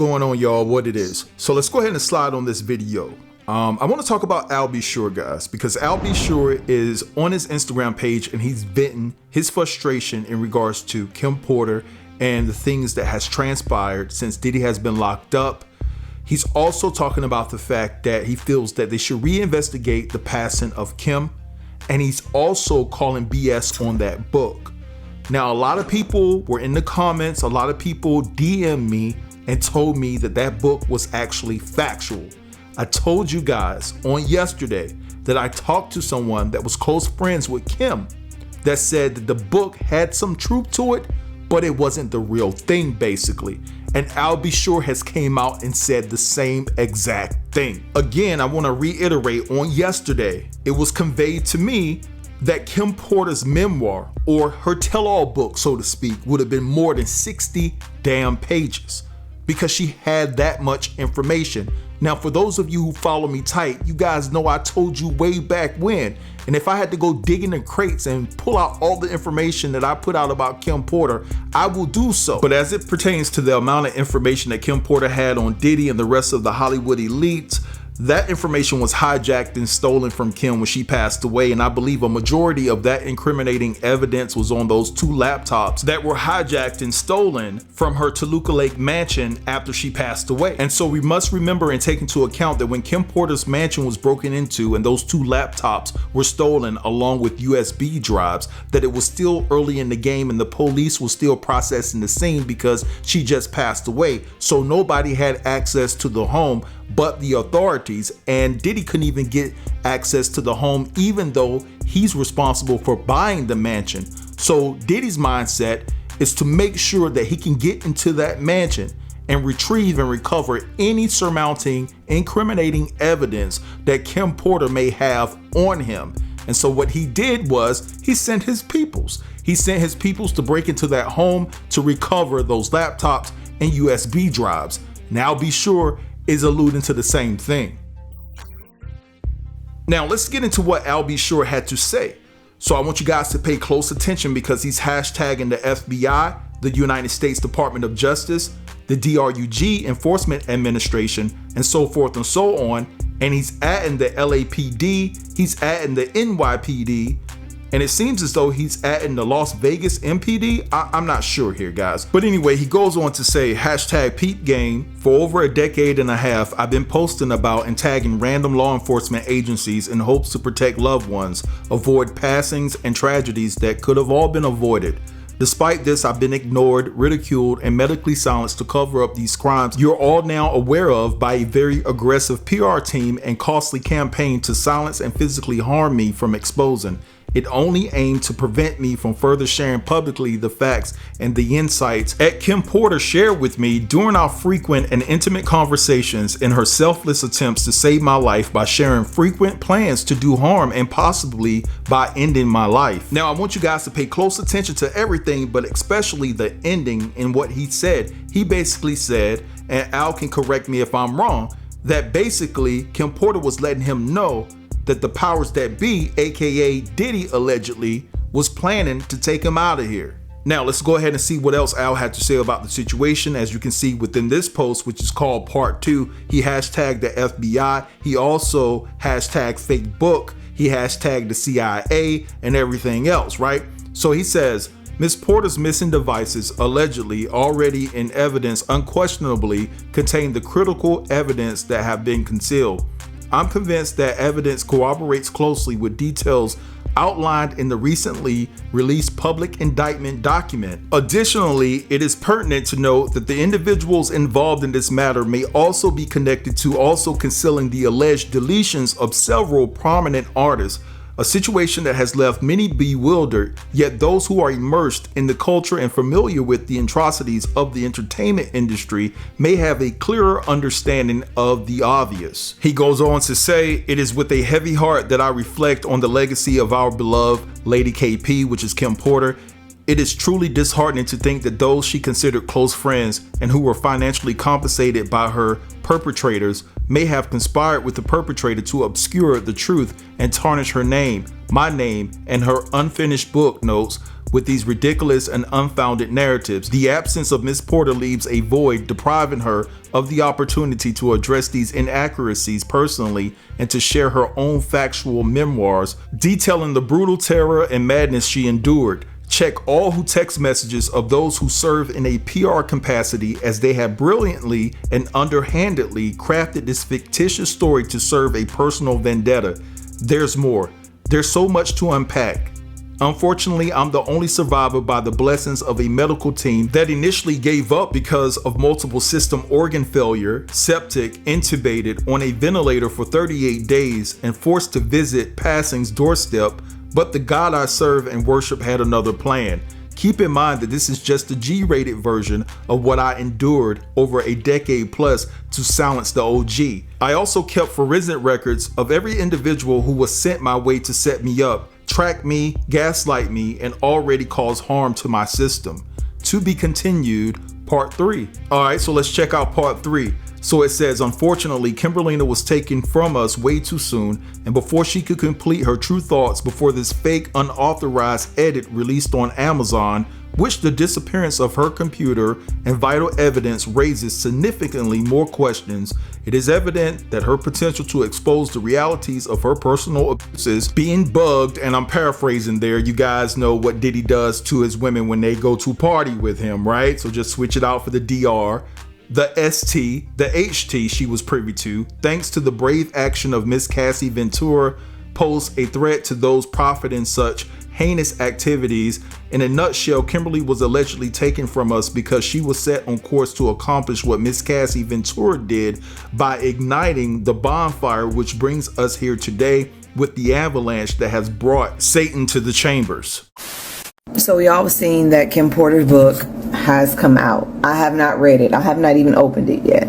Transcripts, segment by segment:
going on, y'all? What it is. So let's go ahead and slide on this video. I want to talk about Al B. Sure, guys, because Al B. Sure is on his Instagram page and he's venting his frustration in regards to Kim Porter and the things that has transpired since Diddy has been locked up. He's also talking about the fact that he feels that they should reinvestigate the passing of Kim, and he's also calling BS on that book. Now, a lot of people were in the comments, a lot of people DM'd me and told me that that book was actually factual. I told you guys on yesterday that I talked to someone that was close friends with Kim that said that the book had some truth to it, but it wasn't the real thing, basically. And Al B. Sure has came out and said the same exact thing. Again, I want to reiterate, on yesterday, it was conveyed to me that Kim Porter's memoir, or her tell-all book, so to speak, would have been more than 60 damn pages because she had that much information. Now, for those of you who follow me tight, you guys know I told you way back when, and if I had to go dig in the crates and pull out all the information that I put out about Kim Porter, I will do so. But as it pertains to the amount of information that Kim Porter had on Diddy and the rest of the Hollywood elites, that information was hijacked and stolen from Kim when she passed away, and I believe a majority of that incriminating evidence was on those 2 laptops that were hijacked and stolen from her Toluca Lake mansion after she passed away. And so we must remember and take into account that when Kim Porter's mansion was broken into and those 2 laptops were stolen along with USB drives, that it was still early in the game and the police was still processing the scene because she just passed away. So nobody had access to the home but the authorities, and Diddy couldn't even get access to the home even though he's responsible for buying the mansion. So Diddy's mindset is to make sure that he can get into that mansion and retrieve and recover any surmounting incriminating evidence that Kim Porter may have on him. And so what he did was he sent his peoples. He sent his peoples to break into that home to recover those laptops and USB drives. Now be sure is alluding to the same thing. Now let's get into what Al B. Sure had to say. So I want you guys to pay close attention because he's hashtagging the FBI, the United States Department of Justice, the DRUG Enforcement Administration, and so forth and so on. And he's adding the LAPD, he's adding the NYPD, and it seems as though he's adding the Las Vegas MPD. I'm not sure here, guys. But anyway, he goes on to say, hashtag Peep Game. For over a decade and a half, I've been posting about and tagging random law enforcement agencies in hopes to protect loved ones, avoid passings and tragedies that could have all been avoided. Despite this, I've been ignored, ridiculed, and medically silenced to cover up these crimes you're all now aware of by a very aggressive PR team and costly campaign to silence and physically harm me from exposing. It only aimed to prevent me from further sharing publicly the facts and the insights that Kim Porter shared with me during our frequent and intimate conversations in her selfless attempts to save my life by sharing frequent plans to do harm and possibly by ending my life. Now, I want you guys to pay close attention to everything, but especially the ending in what he said. He basically said, and Al can correct me if I'm wrong, that basically Kim Porter was letting him know that the powers that be, aka Diddy, allegedly was planning to take him out of here. Now let's go ahead and see what else Al had to say about the situation. As you can see within this post, which is called Part 2, he hashtagged the FBI. He also hashtagged fake book. He hashtagged the CIA and everything else, right? So he says, Ms. Porter's missing devices, allegedly already in evidence, unquestionably contain the critical evidence that have been concealed. I'm convinced that evidence corroborates closely with details outlined in the recently released public indictment document. Additionally, it is pertinent to note that the individuals involved in this matter may also be connected to also concealing the alleged deletions of several prominent artists, a situation that has left many bewildered, yet those who are immersed in the culture and familiar with the atrocities of the entertainment industry may have a clearer understanding of the obvious. He goes on to say, it is with a heavy heart that I reflect on the legacy of our beloved Lady KP, which is Kim Porter. It is truly disheartening to think that those she considered close friends and who were financially compensated by her perpetrators may have conspired with the perpetrator to obscure the truth and tarnish her name, my name, and her unfinished book notes with these ridiculous and unfounded narratives. The absence of Miss Porter leaves a void, depriving her of the opportunity to address these inaccuracies personally and to share her own factual memoirs detailing the brutal terror and madness she endured. Check all who text messages of those who serve in a PR capacity, as they have brilliantly and underhandedly crafted this fictitious story to serve a personal vendetta. There's more. There's so much to unpack. Unfortunately, I'm the only survivor by the blessings of a medical team that initially gave up because of multiple system organ failure, septic, intubated, on a ventilator for 38 days, and forced to visit passing's doorstep. But the God I serve and worship had another plan. Keep in mind that this is just a G-rated version of what I endured over a decade plus to silence the OG. I also kept forensic records of every individual who was sent my way to set me up, track me, gaslight me, and already cause harm to my system. To be continued, part 3. Alright, so let's check out part 3. So it says, unfortunately, Kimberlina was taken from us way too soon, and before she could complete her true thoughts before this fake unauthorized edit released on Amazon, which the disappearance of her computer and vital evidence raises significantly more questions, it is evident that her potential to expose the realities of her personal abuses being bugged, and I'm paraphrasing there, you guys know what Diddy does to his women when they go to party with him, right? So just switch it out for the DR. The ST, the HT she was privy to, thanks to the brave action of Miss Cassie Ventura, pose a threat to those profiting such heinous activities. In a nutshell, Kimberly was allegedly taken from us because she was set on course to accomplish what Miss Cassie Ventura did by igniting the bonfire which brings us here today with the avalanche that has brought Satan to the chambers. So we all seen that Kim Porter's book has come out. I have not read it. I have not even opened it yet.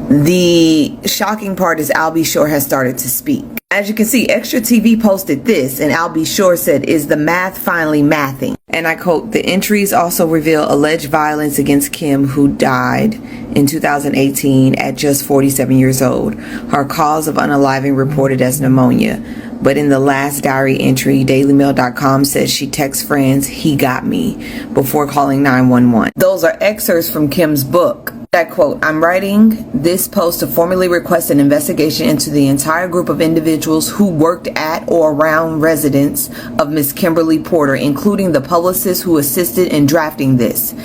The shocking part is Al B. Shore has started to speak. As you can see, Extra TV posted this, and Al B. Shore said, "Is the math finally mathing?" And I quote, "The entries also reveal alleged violence against Kim, who died in 2018 at just 47 years old. Her cause of unaliving reported as pneumonia. But in the last diary entry, dailymail.com says she texts friends, 'He got me,' before calling 911. Those are excerpts from Kim's book. That quote, "I'm writing this post to formally request an investigation into the entire group of individuals who worked at or around residence of Miss Kimberly Porter, including the publicist who assisted in drafting this.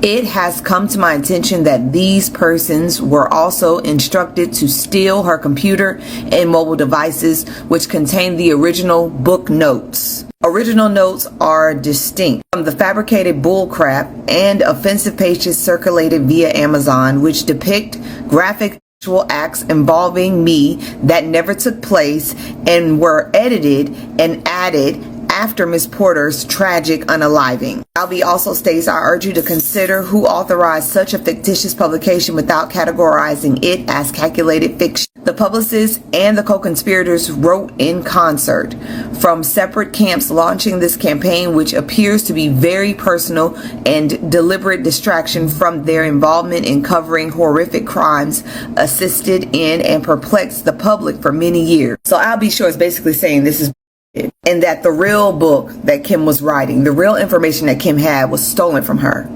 It has come to my attention that these persons were also instructed to steal her computer and mobile devices, which contain the original book notes. Original notes are distinct from the fabricated bullcrap and offensive pages circulated via Amazon, which depict graphic sexual acts involving me that never took place and were edited and added after Miss Porter's tragic unaliving. Albie also states, I urge you to consider who authorized such a fictitious publication without categorizing it as calculated fiction. The publicists and the co-conspirators wrote in concert from separate camps launching this campaign, which appears to be very personal and deliberate distraction from their involvement in covering horrific crimes, assisted in and perplexed the public for many years." So Albie Shore is basically saying this is and that the real book that Kim was writing, the real information that Kim had, was stolen from her,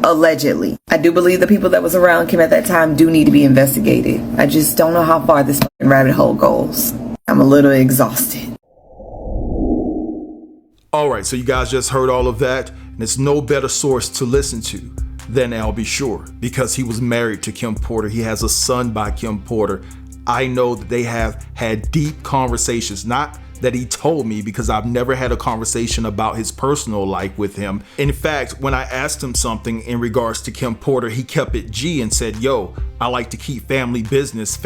allegedly. I do believe the people that was around Kim at that time do need to be investigated. I just don't know how far this fucking rabbit hole goes. I'm a little exhausted. All right, so you guys just heard all of that, and it's no better source to listen to than Al B. Shore, because he was married to Kim Porter. He has a son by Kim Porter. I know that they have had deep conversations, not that he told me, because I've never had a conversation about his personal life with him. In fact, when I asked him something in regards to Kim Porter, he kept it G and said, yo, I like to keep family business.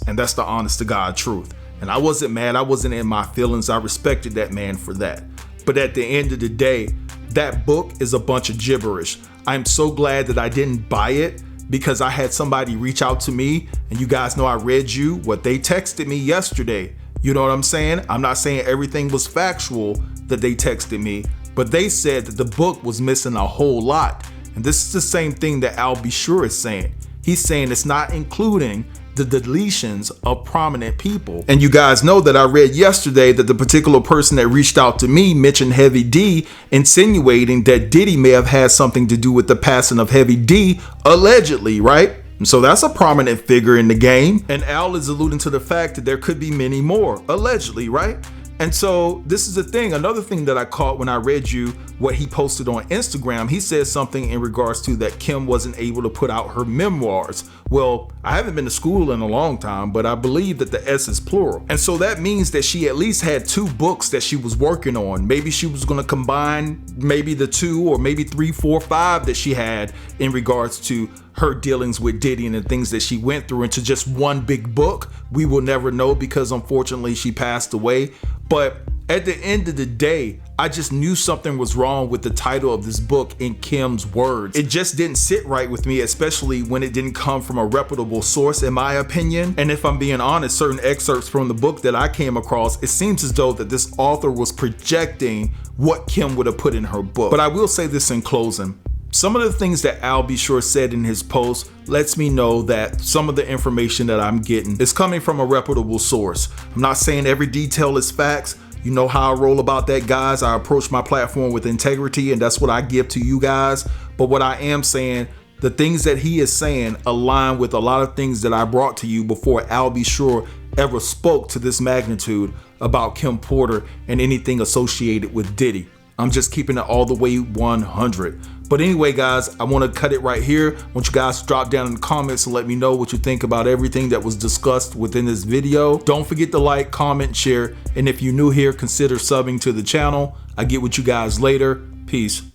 And that's the honest to God truth. And I wasn't mad. I wasn't in my feelings. I respected that man for that. But at the end of the day, that book is a bunch of gibberish. I'm so glad that I didn't buy it, because I had somebody reach out to me, and you guys know I read you what they texted me yesterday. You know what I'm saying? I'm not saying everything was factual that they texted me, but they said that the book was missing a whole lot. And this is the same thing that Al B. Shore is saying. He's saying it's not including the deletions of prominent people. And you guys know that I read yesterday that the particular person that reached out to me mentioned Heavy D, insinuating that Diddy may have had something to do with the passing of Heavy D, allegedly, right? So that's a prominent figure in the game. And Al is alluding to the fact that there could be many more, allegedly, right? And so this is the thing. Another thing that I caught when I read you what he posted on Instagram, he said something in regards to that Kim wasn't able to put out her memoirs. Well, I haven't been to school in a long time, but I believe that the S is plural. And so that means that she at least had 2 books that she was working on. Maybe she was going to combine maybe the 2 or maybe 3, 4, 5 that she had in regards to her dealings with Diddy and the things that she went through into just one big book. We will never know because unfortunately she passed away. But at the end of the day, I just knew something was wrong with the title of this book in Kim's words. It just didn't sit right with me, especially when it didn't come from a reputable source, in my opinion. And if I'm being honest, certain excerpts from the book that I came across, it seems as though that this author was projecting what Kim would have put in her book. But I will say this in closing. Some of the things that Al B. Sure said in his post lets me know that some of the information that I'm getting is coming from a reputable source. I'm not saying every detail is facts. You know how I roll about that, guys. I approach my platform with integrity, and that's what I give to you guys. But what I am saying, the things that he is saying align with a lot of things that I brought to you before Al B. Sure ever spoke to this magnitude about Kim Porter and anything associated with Diddy. I'm just keeping it all the way 100. But anyway, guys, I want to cut it right here. I want you guys to drop down in the comments and let me know what you think about everything that was discussed within this video. Don't forget to like, comment, share, and if you're new here, consider subbing to the channel. I get with you guys later. Peace.